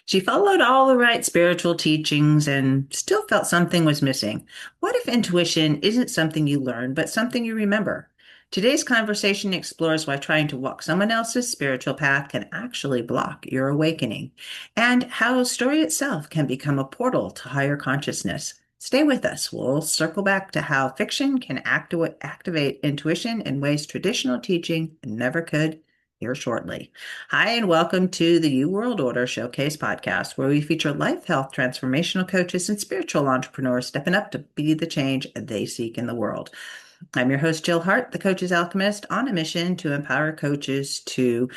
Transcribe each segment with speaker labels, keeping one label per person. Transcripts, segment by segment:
Speaker 1: She followed all the right spiritual teachings and still felt something was missing. What if intuition isn't something you learn, but something you remember? Today's conversation explores why trying to walk someone else's spiritual path can actually block your awakening, and how story itself can become a portal to higher consciousness. Stay with us. We'll circle back to how fiction can activate intuition in ways traditional teaching never could here shortly. Hi, and welcome to the New World Order Showcase podcast, where we feature life, health, transformational coaches, and spiritual entrepreneurs stepping up to be the change they seek in the world. I'm your host, Jill Hart, the Coach's Alchemist, on a mission to empower coaches to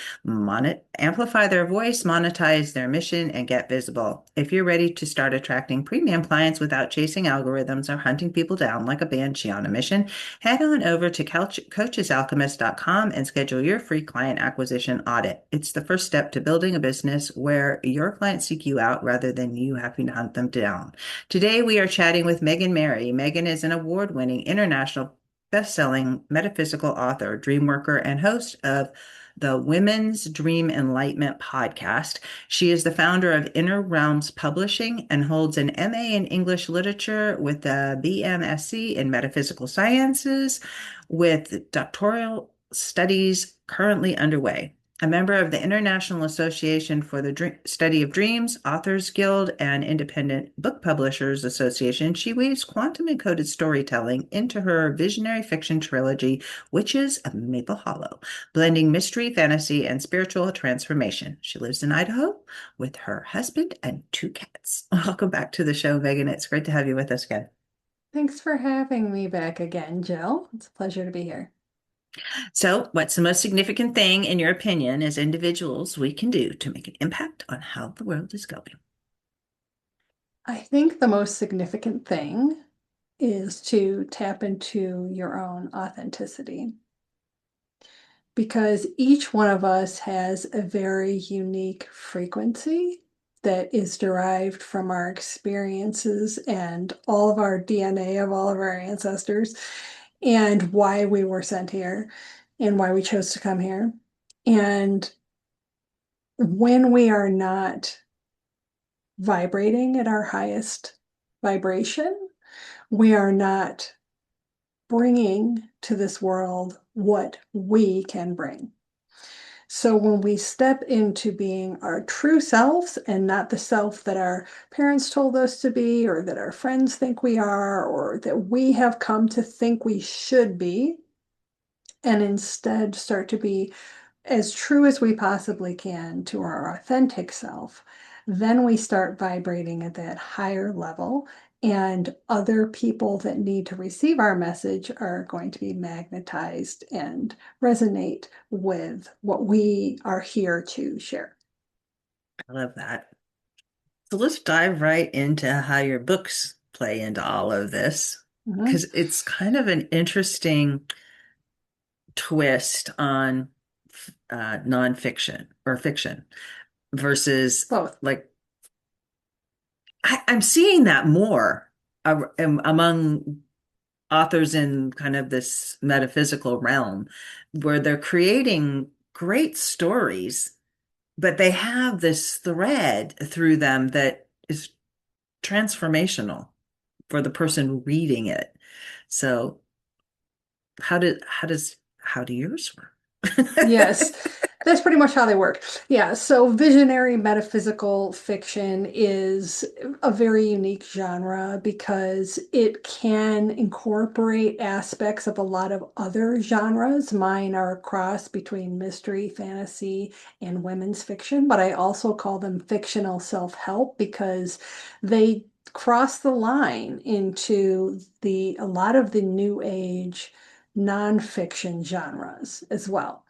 Speaker 1: amplify their voice, monetize their mission, and get visible. If you're ready to start attracting premium clients without chasing algorithms or hunting people down like a banshee on a mission, head on over to coachesalchemist.com and schedule your free client acquisition audit. It's the first step to building a business where your clients seek you out rather than you having to hunt them down. Today, we are chatting with Megan Mary. Megan is an award-winning international best-selling metaphysical author, dream worker, and host of the Women's Dream Enlightenment podcast. She is the founder of Inner Realms Publishing and holds an MA in English Literature with a BMSc in Metaphysical Sciences, with doctoral studies currently underway. A member of the International Association for the Study of Dreams, Authors Guild, and Independent Book Publishers Association, she weaves quantum encoded storytelling into her visionary fiction trilogy, Witches of Maple Hollow, blending mystery, fantasy, and spiritual transformation. She lives in Idaho with her husband and two cats. Welcome back to the show, Megan. It's great to have you with us again.
Speaker 2: Thanks for having me back again, Jill. It's a pleasure to be here.
Speaker 1: So, what's the most significant thing, in your opinion, as individuals we can do to make an impact on how the world is going?
Speaker 2: I think the most significant thing is to tap into your own authenticity because each one of us has a very unique frequency that is derived from our experiences and all of our DNA of all of our ancestors and why we were sent here and why we chose to come here. And when we are not vibrating at our highest vibration, we are not bringing to this world what we can bring. So when we step into being our true selves and not the self that our parents told us to be, or that our friends think we are, or that we have come to think we should be, and instead start to be as true as we possibly can to our authentic self, then we start vibrating at that higher level. And other people that need to receive our message are going to be magnetized and resonate with what we are here to share.
Speaker 1: I love that. So let's dive right into how your books play into all of this,
Speaker 2: Mhm.
Speaker 1: because it's kind of an interesting twist on nonfiction or fiction versus
Speaker 2: Both.
Speaker 1: like I'm seeing that more among authors in kind of this metaphysical realm where they're creating great stories, but they have this thread through them that is transformational for the person reading it. So how do yours work?
Speaker 2: Yes, that's pretty much how they work. Yeah, so visionary metaphysical fiction is a very unique genre because it can incorporate aspects of a lot of other genres. Mine are a cross between mystery, fantasy, and women's fiction, but I also call them fictional self-help because they cross the line into a lot of the new age nonfiction genres as well.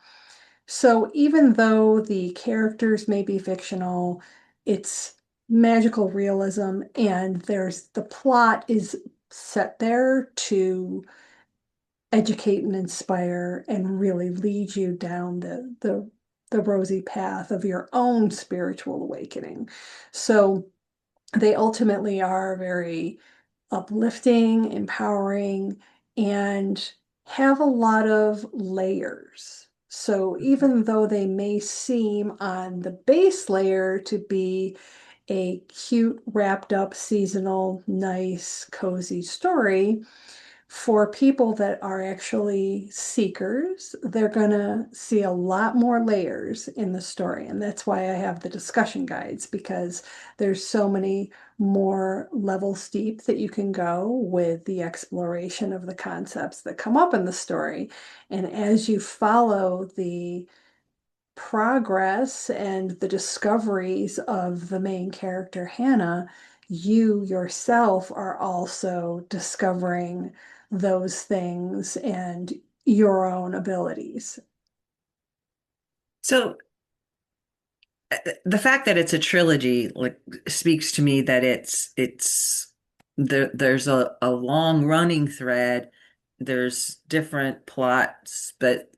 Speaker 2: So even though the characters may be fictional, it's magical realism, and there's the plot is set there to educate and inspire and really lead you down the rosy path of your own spiritual awakening. So they ultimately are very uplifting, empowering, and have a lot of layers. So even though they may seem on the base layer to be a cute, wrapped up, seasonal, nice, cozy story, for people that are actually seekers, they're going to see a lot more layers in the story. And that's why I have the discussion guides, because there's so many more level steep that you can go with the exploration of the concepts that come up in the story. And as you follow the progress and the discoveries of the main character, Hannah, you yourself are also discovering those things and your own abilities.
Speaker 1: So the fact that it's a trilogy like speaks to me that there's a long running thread. There's different plots, but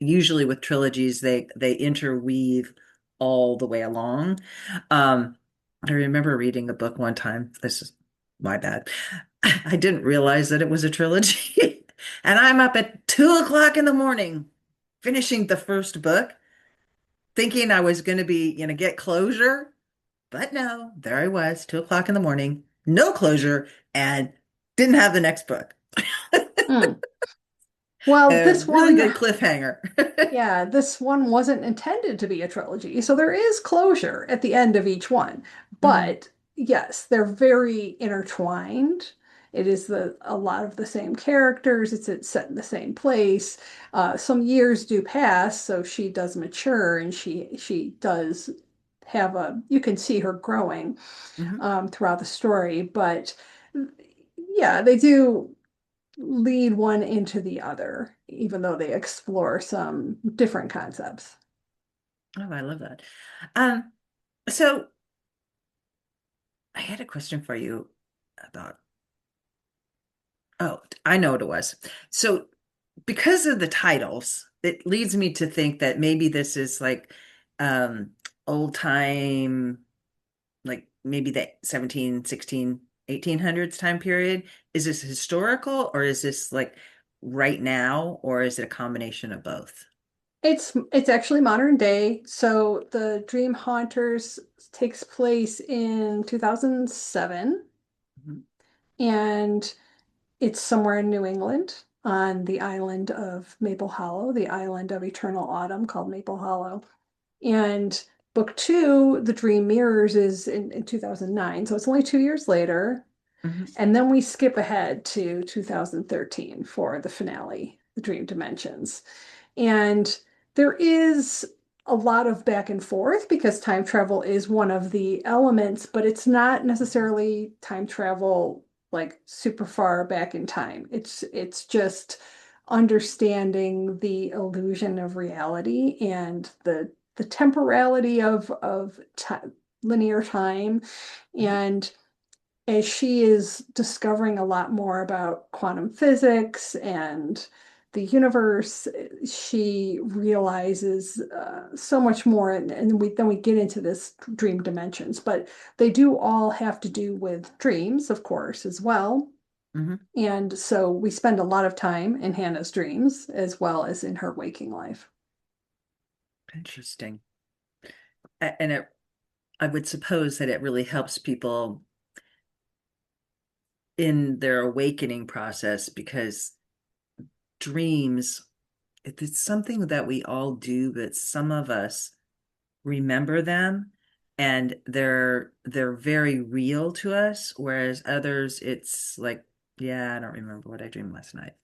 Speaker 1: usually with trilogies they interweave all the way along. Um, I remember reading a book one time. This is my bad. I didn't realize that it was a trilogy. And I'm up at 2 o'clock in the morning finishing the first book thinking I was going to be, get closure. But no, there I was, 2 o'clock in the morning, no closure, and didn't have the next book.
Speaker 2: Mm. Well,
Speaker 1: A
Speaker 2: this
Speaker 1: really
Speaker 2: one,
Speaker 1: good cliffhanger.
Speaker 2: yeah, this one wasn't intended to be a trilogy. So there is closure at the end of each one.
Speaker 1: Mhm,
Speaker 2: But yes, they're very intertwined. It is a lot of the same characters. It's set in the same place. Some years do pass, so she does mature and she does have you can see her growing
Speaker 1: mhm.
Speaker 2: throughout the story. But yeah, they do lead one into the other, even though they explore some different concepts.
Speaker 1: Oh, I love that. Um, so I had a question for you about, oh, I know what it was. So because of the titles, it leads me to think that maybe this is like um old time, like maybe the 17, 16, 1800s time period. Is this historical or is this like right now or is it a combination of both?
Speaker 2: It's actually modern day. So the Dream Haunters takes place in 2007,
Speaker 1: Mhm,
Speaker 2: and it's somewhere in New England on the island of Maple Hollow, the island of eternal autumn called Maple Hollow. And book two, The Dream Mirrors, is in 2009. So it's only 2 years later.
Speaker 1: mhm,
Speaker 2: And then we skip ahead to 2013 for the finale, The Dream Dimensions. And there is a lot of back and forth because time travel is one of the elements, but it's not necessarily time travel like super far back in time. It's just understanding the illusion of reality and the temporality of linear time.
Speaker 1: mhm,
Speaker 2: And as she is discovering a lot more about quantum physics and the universe, she realizes so much more. And then we get into this dream dimensions, but they do all have to do with dreams, of course, as well.
Speaker 1: mhm.
Speaker 2: And so we spend a lot of time in Hannah's dreams as well as in her waking life.
Speaker 1: Interesting. And I would suppose that it really helps people in their awakening process because dreams, it's something that we all do, but some of us remember them and they're very real to us, whereas others it's like, yeah, I don't remember what I dreamed last night.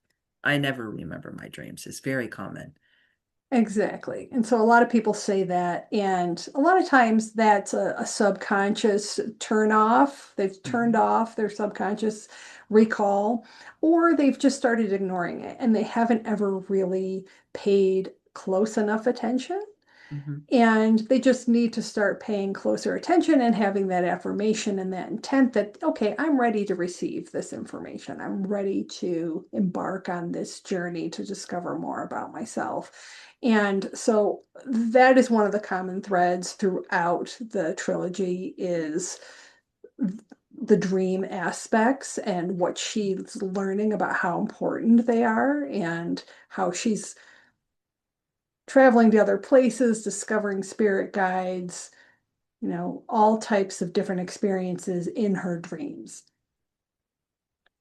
Speaker 1: I never remember my dreams. It's very common.
Speaker 2: Exactly. And so a lot of people say that, and a lot of times that's a subconscious turn off. They've turned
Speaker 1: Hmm.
Speaker 2: off their subconscious recall, or they've just started ignoring it and they haven't ever really paid close enough attention.
Speaker 1: Hmm.
Speaker 2: And they just need to start paying closer attention and having that affirmation and that intent that, okay, I'm ready to receive this information. I'm ready to embark on this journey to discover more about myself. And so that is one of the common threads throughout the trilogy is the dream aspects and what she's learning about how important they are and how she's traveling to other places, discovering spirit guides, all types of different experiences in her dreams.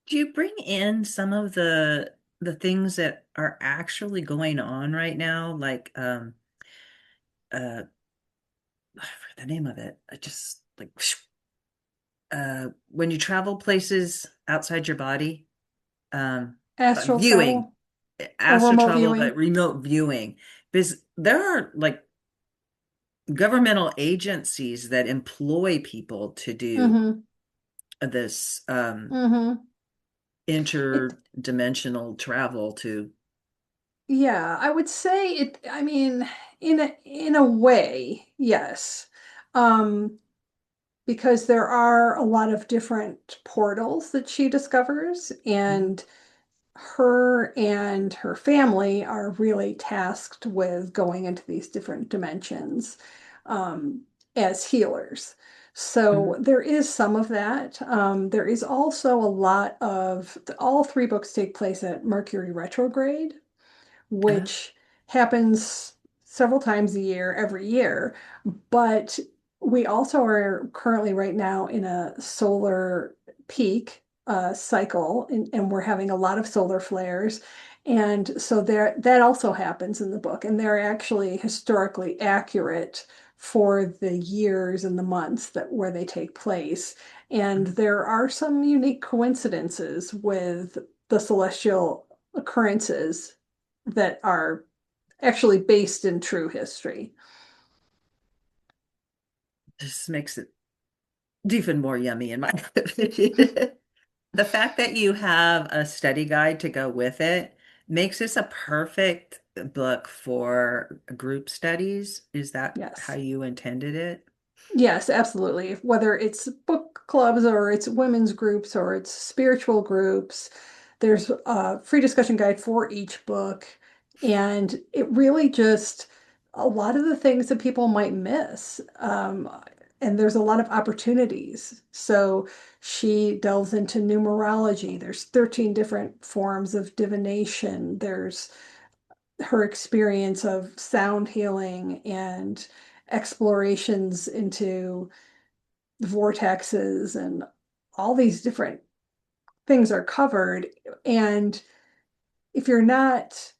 Speaker 1: Do you bring in some of the things that are actually going on right now? Like uh I forget the name of it. I just like when you travel places outside your body, um
Speaker 2: Astral
Speaker 1: viewing,
Speaker 2: travel or
Speaker 1: astral
Speaker 2: remote
Speaker 1: travel, but
Speaker 2: viewing.
Speaker 1: remote viewing. Because there are like governmental agencies that employ people to do
Speaker 2: Mm-hmm.
Speaker 1: this
Speaker 2: Mm-hmm. It,
Speaker 1: interdimensional travel to.
Speaker 2: yeah, I would say it, I mean, in a way, yes. Um, because there are a lot of different portals that she discovers,
Speaker 1: Mhm,
Speaker 2: and her and her family are really tasked with going into these different dimensions um, as healers. So
Speaker 1: mhm.
Speaker 2: there is some of that. There is also a lot of, all three books take place at Mercury retrograde,
Speaker 1: Uh,
Speaker 2: which happens several times a year, every year. But we also are currently right now in a solar peak cycle, and we're having a lot of solar flares. And so there, that also happens in the book, and they're actually historically accurate for the years and the months that where they take place. And
Speaker 1: mhm.
Speaker 2: there are some unique coincidences with the celestial occurrences that are actually based in true history.
Speaker 1: This makes it even more yummy in my opinion. The fact that you have a study guide to go with it makes this a perfect book for group studies. Is that how
Speaker 2: Yes.
Speaker 1: you intended it?
Speaker 2: Yes, absolutely. Whether it's book clubs or it's women's groups or it's spiritual groups, there's a free discussion guide for each book. And it really just, a lot of the things that people might miss. And there's a lot of opportunities. So she delves into numerology. There's 13 different forms of divination. There's her experience of sound healing and explorations into vortexes, and all these different things are covered. And if you're not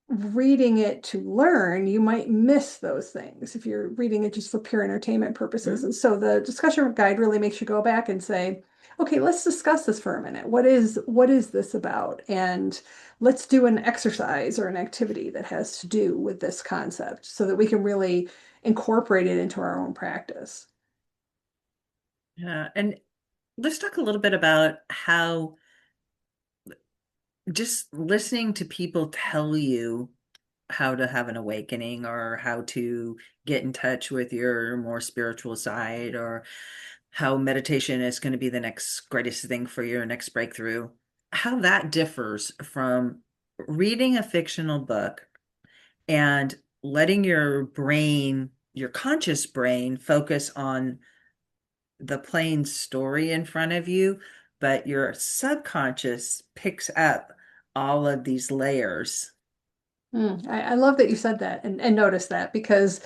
Speaker 2: reading it to learn, you might miss those things if you're reading it just for pure entertainment purposes. And
Speaker 1: Mhm.
Speaker 2: so the discussion guide really makes you go back and say, okay, let's discuss this for a minute. What is this about? And let's do an exercise or an activity that has to do with this concept so that we can really incorporate it into our own practice.
Speaker 1: Yeah, and let's talk a little bit about how just listening to people tell you how to have an awakening or how to get in touch with your more spiritual side or how meditation is going to be the next greatest thing for your next breakthrough, how that differs from reading a fictional book and letting your brain, your conscious brain, focus on the plain story in front of you, but your subconscious picks up all of these layers.
Speaker 2: I love that you said that and noticed that, because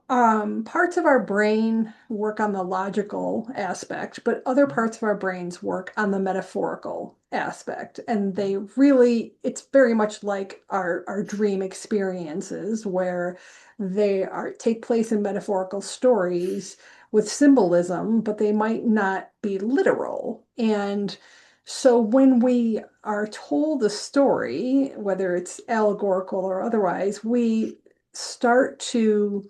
Speaker 2: parts of our brain work on the logical aspect, but other parts of our brains work on the metaphorical aspect. And they really, it's very much like our dream experiences, where they are take place in metaphorical stories with symbolism, but they might not be literal. And so when we are told a story, whether it's allegorical or otherwise, we start to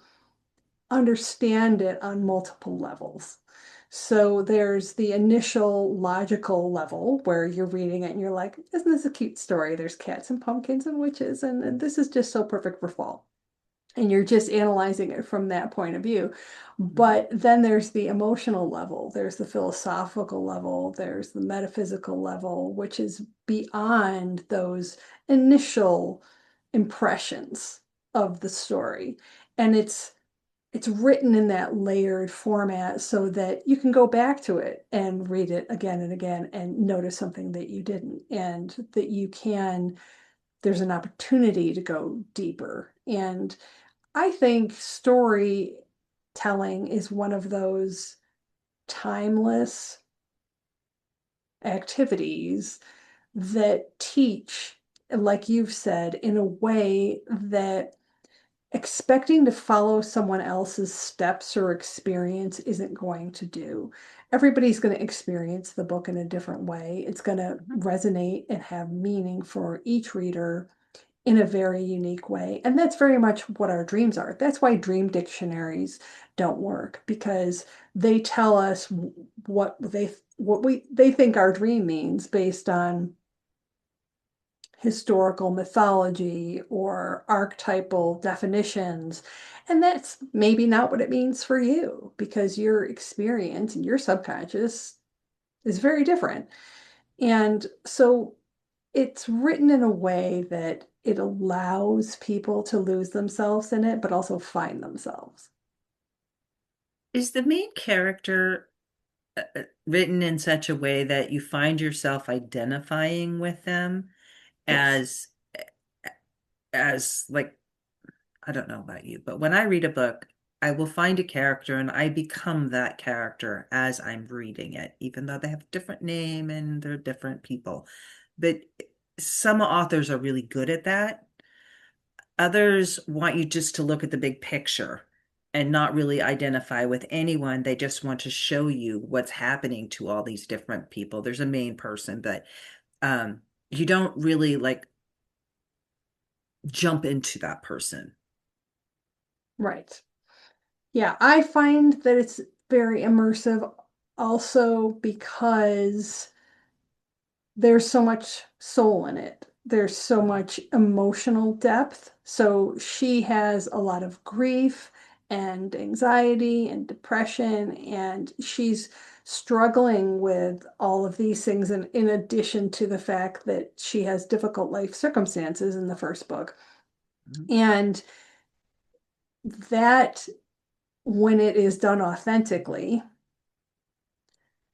Speaker 2: understand it on multiple levels. So there's the initial logical level where you're reading it and you're like, isn't this a cute story? There's cats and pumpkins and witches, and this is just so perfect for fall. And you're just analyzing it from that point of view.
Speaker 1: Mhm.
Speaker 2: But then there's the emotional level, there's the philosophical level, there's the metaphysical level, which is beyond those initial impressions of the story. And it's written in that layered format so that you can go back to it and read it again and again and notice something that you didn't, and that you can, there's an opportunity to go deeper. And I think story telling is one of those timeless activities that teach, like you've said, in a way that expecting to follow someone else's steps or experience isn't going to do. Everybody's going to experience the book in a different way. It's going to
Speaker 1: Mhm.
Speaker 2: resonate and have meaning for each reader in a very unique way. And that's very much what our dreams are. That's why dream dictionaries don't work, because they tell us what they think our dream means based on historical mythology or archetypal definitions. And that's maybe not what it means for you, because your experience and your subconscious is very different. And so it's written in a way that it allows people to lose themselves in it, but also find themselves.
Speaker 1: Is the main character written in such a way that you find yourself identifying with them
Speaker 2: Yes.
Speaker 1: as like I don't know about you, but when I read a book, I will find a character and I become that character as I'm reading it, even though they have a different name and they're different people. But some authors are really good at that. Others want you just to look at the big picture and not really identify with anyone. They just want to show you what's happening to all these different people. There's a main person, but um, you don't really like jump into that person.
Speaker 2: Right. Yeah, I find that it's very immersive also because there's so much soul in it. There's so much emotional depth. So she has a lot of grief and anxiety and depression, and she's struggling with all of these things, and in addition to the fact that she has difficult life circumstances in the first book.
Speaker 1: Mhm.
Speaker 2: And that, when it is done authentically,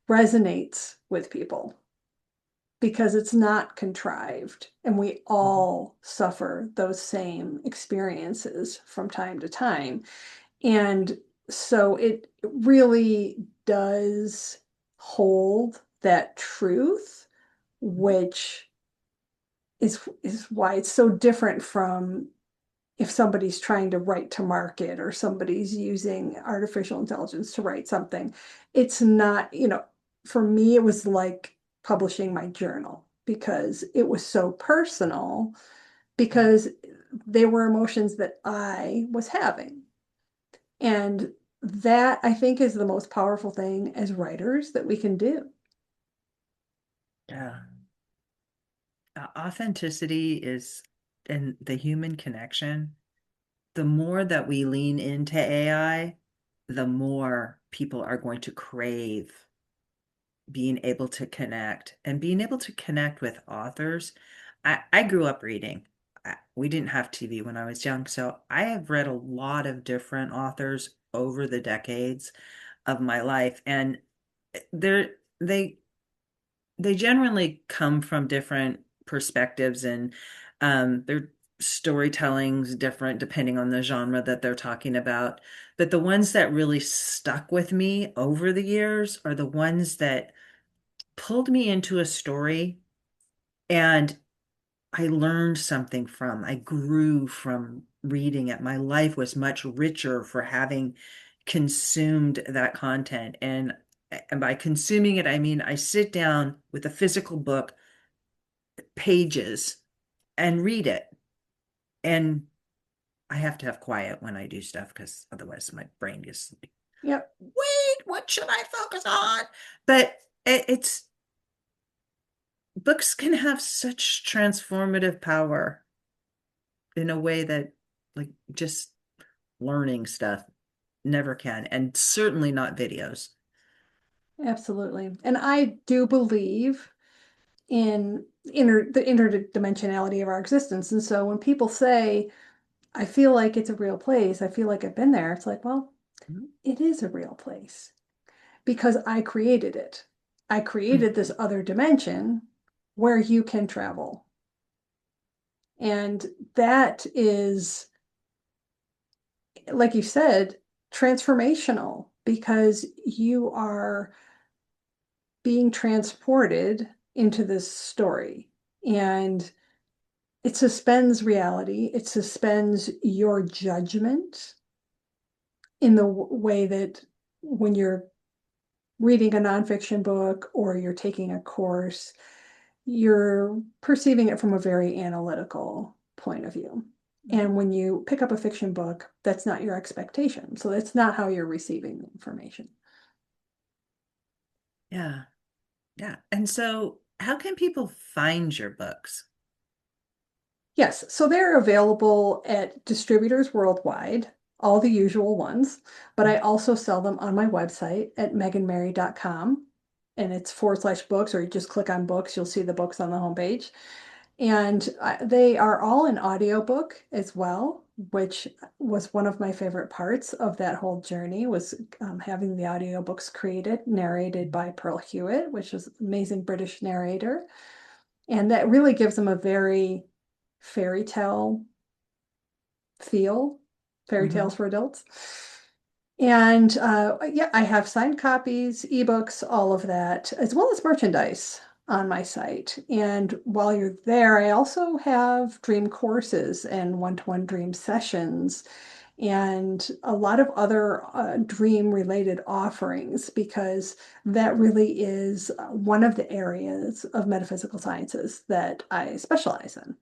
Speaker 2: resonates with people because it's not contrived. And we
Speaker 1: Mhm.
Speaker 2: all suffer those same experiences from time to time. And so it really does hold that truth, which is why it's so different from if somebody's trying to write to market or somebody's using artificial intelligence to write something. It's not, for me, it was like publishing my journal because it was so personal, because they were emotions that I was having. And that, I think, is the most powerful thing as writers that we can do.
Speaker 1: Yeah. Authenticity is in the human connection. The more that we lean into AI, the more people are going to crave being able to connect and being able to connect with authors. I grew up reading. We didn't have TV when I was young, so I have read a lot of different authors over the decades of my life, and they're they generally come from different perspectives and their storytelling's different depending on the genre that they're talking about. But the ones that really stuck with me over the years are the ones that pulled me into a story and I learned something from. I grew from reading it. My life was much richer for having consumed that content. And by consuming it, I mean I sit down with a physical book, pages, and read it. And I have to have quiet when I do stuff because otherwise my brain gets like,
Speaker 2: Yep,
Speaker 1: wait, what should I focus on? But it's books can have such transformative power in a way that like just learning stuff never can, and certainly not videos.
Speaker 2: absolutely. And I do believe in the interdimensionality of our existence. And so when people say, I feel like it's a real place, I feel like I've been there, it's like, well,
Speaker 1: Mhm.
Speaker 2: it is a real place because I created it. I created this other dimension where you can travel. And that is, like you said, transformational because you are being transported into this story. And it suspends reality, it suspends your judgment in the way that when you're reading a nonfiction book or you're taking a course, you're perceiving it from a very analytical point of view. And when you pick up a fiction book, that's not your expectation. So that's not how you're receiving the information.
Speaker 1: Yeah. Yeah. And so, how can people find your books?
Speaker 2: Yes, so they're available at distributors worldwide, all the usual ones, but I also sell them on my website at meganmary.com. And it's /books, or you just click on books, you'll see the books on the homepage. And they are all an audiobook as well, which was one of my favorite parts of that whole journey was having the audiobooks created, narrated by Pearl Hewitt, which is an amazing British narrator. And that really gives them a very fairy tale feel, fairy tales
Speaker 1: Hmm.
Speaker 2: for adults. And yeah, I have signed copies, ebooks, all of that, as well as merchandise on my site. And while you're there, I also have dream courses and one-to-one dream sessions and a lot of other dream related offerings because that really is one of the areas of metaphysical sciences that I specialize in.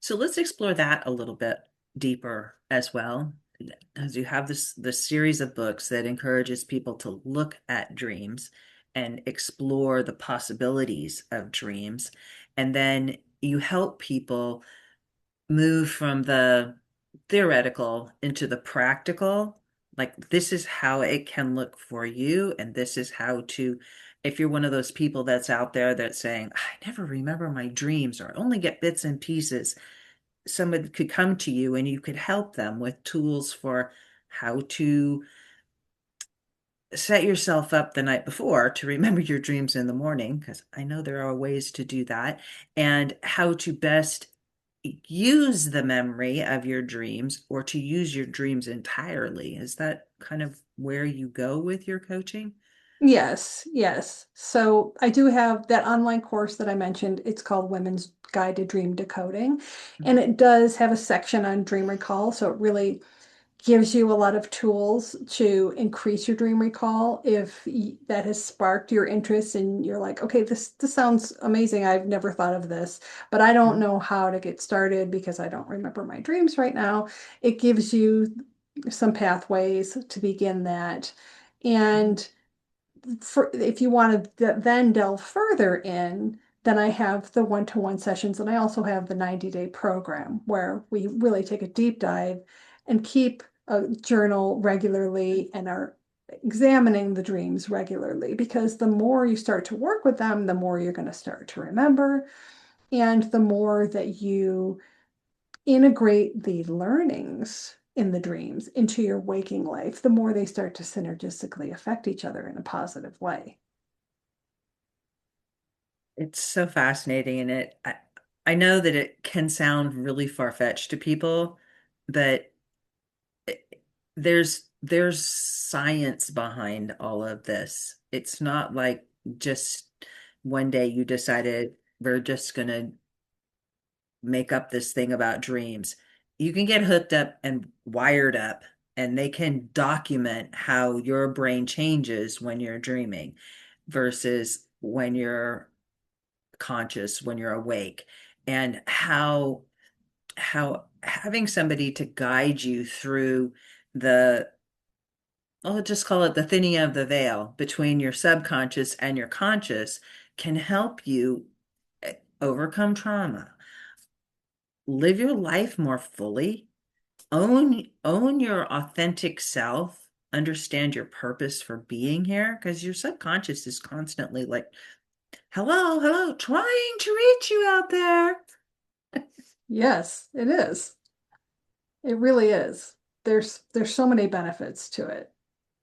Speaker 1: So let's explore that a little bit deeper as well. As you have this series of books that encourages people to look at dreams and explore the possibilities of dreams. And then you help people move from the theoretical into the practical. Like, this is how it can look for you, and this is how to, if you're one of those people that's out there that's saying, I never remember my dreams or only get bits and pieces, someone could come to you and you could help them with tools for how to set yourself up the night before to remember your dreams in the morning, because I know there are ways to do that, and how to best use the memory of your dreams or to use your dreams entirely. Is that kind of where you go with your coaching?
Speaker 2: Yes, yes. So I do have that online course that I mentioned. It's called Women's Guide to Dream Decoding, and it does have a section on dream recall. So it really gives you a lot of tools to increase your dream recall if that has sparked your interest and you're like, okay, this sounds amazing. I've never thought of this, but I don't
Speaker 1: Mhm.
Speaker 2: know how to get started because I don't remember my dreams right now. It gives you some pathways to begin that. And if you want to then delve further in, then I have the one-to-one sessions and I also have the 90-day program where we really take a deep dive and keep a journal regularly and are examining the dreams regularly because the more you start to work with them, the more you're going to start to remember and the more that you integrate the learnings in the dreams into your waking life, the more they start to synergistically affect each other in a positive way.
Speaker 1: It's so fascinating, and I know that it can sound really far-fetched to people, but there's science behind all of this. It's not like just one day you decided we're just gonna make up this thing about dreams. You can get hooked up and wired up, and they can document how your brain changes when you're dreaming versus when you're conscious, when you're awake, and how having somebody to guide you through the, I'll just call it the thinning of the veil between your subconscious and your conscious, can help you overcome trauma, live your life more fully, own your authentic self, understand your purpose for being here, because your subconscious is constantly like, hello, hello, trying to reach you out there.
Speaker 2: Yes, it is. It really is. There's so many benefits to it.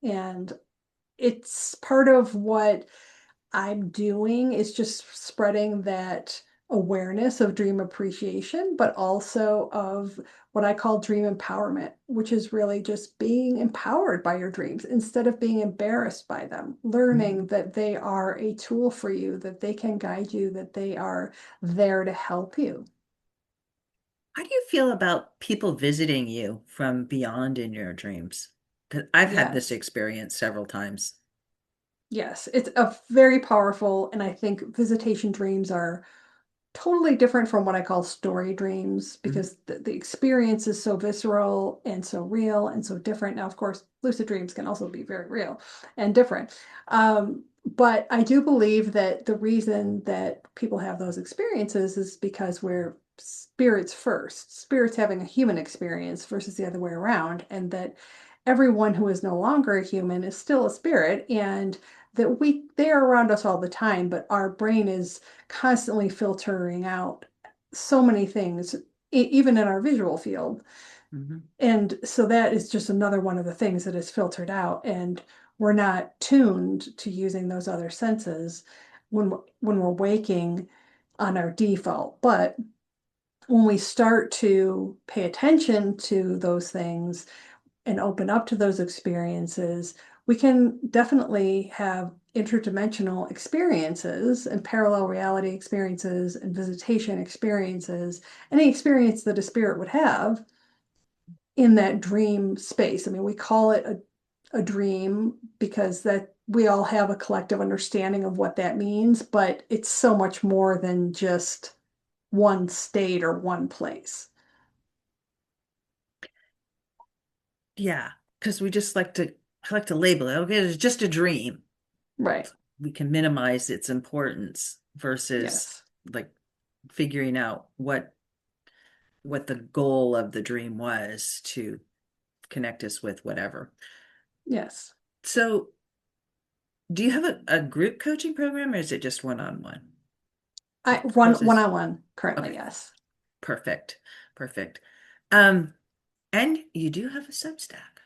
Speaker 2: And it's part of what I'm doing is just spreading that awareness of dream appreciation, but also of what I call dream empowerment, which is really just being empowered by your dreams instead of being embarrassed by them, learning
Speaker 1: Mhm.
Speaker 2: that they are a tool for you, that they can guide you, that they are there to help you.
Speaker 1: How do you feel about people visiting you from beyond in your dreams? 'Cause I've had this
Speaker 2: Yes.
Speaker 1: experience several times.
Speaker 2: Yes, it's a very powerful, and I think visitation dreams are totally different from what I call story dreams
Speaker 1: Mhm.
Speaker 2: because the experience is so visceral and so real and so different. Now, of course, lucid dreams can also be very real and different. But I do believe that the reason that people have those experiences is because we're spirits first, spirits having a human experience versus the other way around, and that everyone who is no longer a human is still a spirit, and that they are around us all the time, but our brain is constantly filtering out so many things, even in our visual field.
Speaker 1: Mhm.
Speaker 2: And so that is just another one of the things that is filtered out. And we're not tuned to using those other senses when we're waking on our default. But when we start to pay attention to those things and open up to those experiences, we can definitely have interdimensional experiences and parallel reality experiences and visitation experiences, any experience that a spirit would have in that dream space. I mean, we call it a dream because that we all have a collective understanding of what that means, but it's so much more than just one state or one place.
Speaker 1: Yeah, because we just like to label it. Okay, it's just a dream.
Speaker 2: Right.
Speaker 1: We can minimize its importance versus
Speaker 2: Yes.
Speaker 1: like figuring out what the goal of the dream was to connect us with whatever.
Speaker 2: Yes.
Speaker 1: So, do you have a group coaching program or is it just one-on-one?
Speaker 2: I
Speaker 1: How's
Speaker 2: one
Speaker 1: this?
Speaker 2: on one currently,
Speaker 1: Okay,
Speaker 2: yes.
Speaker 1: perfect. Perfect. Um, and you do have a Substack.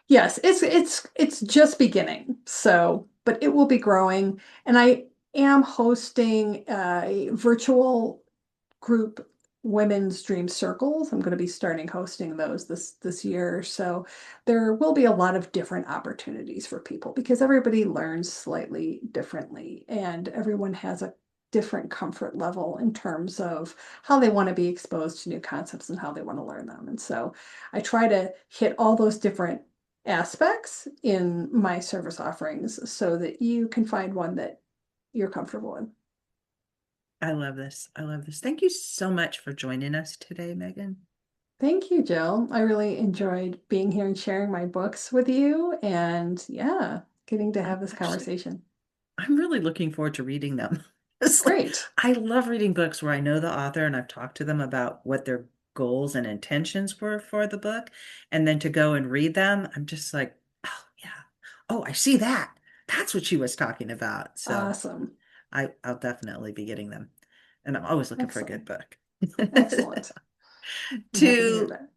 Speaker 2: Yes, it's just beginning. So, but it will be growing. And I am hosting a virtual group women's dream circles. I'm going to be starting hosting those this year. So there will be a lot of different opportunities for people because everybody learns slightly differently and everyone has a different comfort level in terms of how they want to be exposed to new concepts and how they want to learn them. And so I try to hit all those different aspects in my service offerings so that you can find one that you're comfortable with.
Speaker 1: I love this. I love this. Thank you so much for joining us today, Megan.
Speaker 2: Thank you, Jill. I really enjoyed being here and sharing my books with you, and yeah, getting to have this
Speaker 1: Actually,
Speaker 2: conversation.
Speaker 1: I'm really looking forward to reading them. It's like
Speaker 2: Great.
Speaker 1: I love reading books where I know the author and I've talked to them about what their goals and intentions were for the book. And then to go and read them, I'm just like, oh yeah. Oh, I see that. That's what she was talking about. So
Speaker 2: Awesome.
Speaker 1: I'll definitely be getting them. And I'm always looking for a good
Speaker 2: Excellent.
Speaker 1: book.
Speaker 2: Excellent. I'm happy to hear
Speaker 1: To
Speaker 2: that.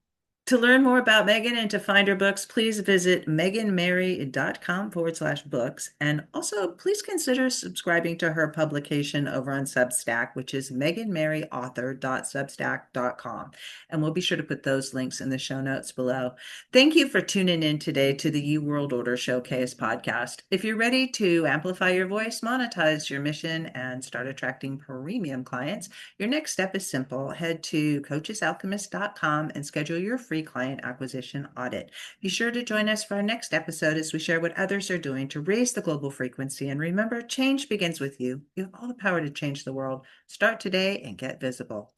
Speaker 1: To learn more about Megan and to find her books, please visit meganmary.com/books. And also, please consider subscribing to her publication over on Substack, which is meganmaryauthor.substack.com. And we'll be sure to put those links in the show notes below. Thank you for tuning in today to the You World Order Showcase podcast. If you're ready to amplify your voice, monetize your mission, and start attracting premium clients, your next step is simple. Head to coachesalchemist.com and schedule your free client acquisition audit. Be sure to join us for our next episode as we share what others are doing to raise the global frequency. And remember, change begins with you. You have all the power to change the world. Start today and get visible.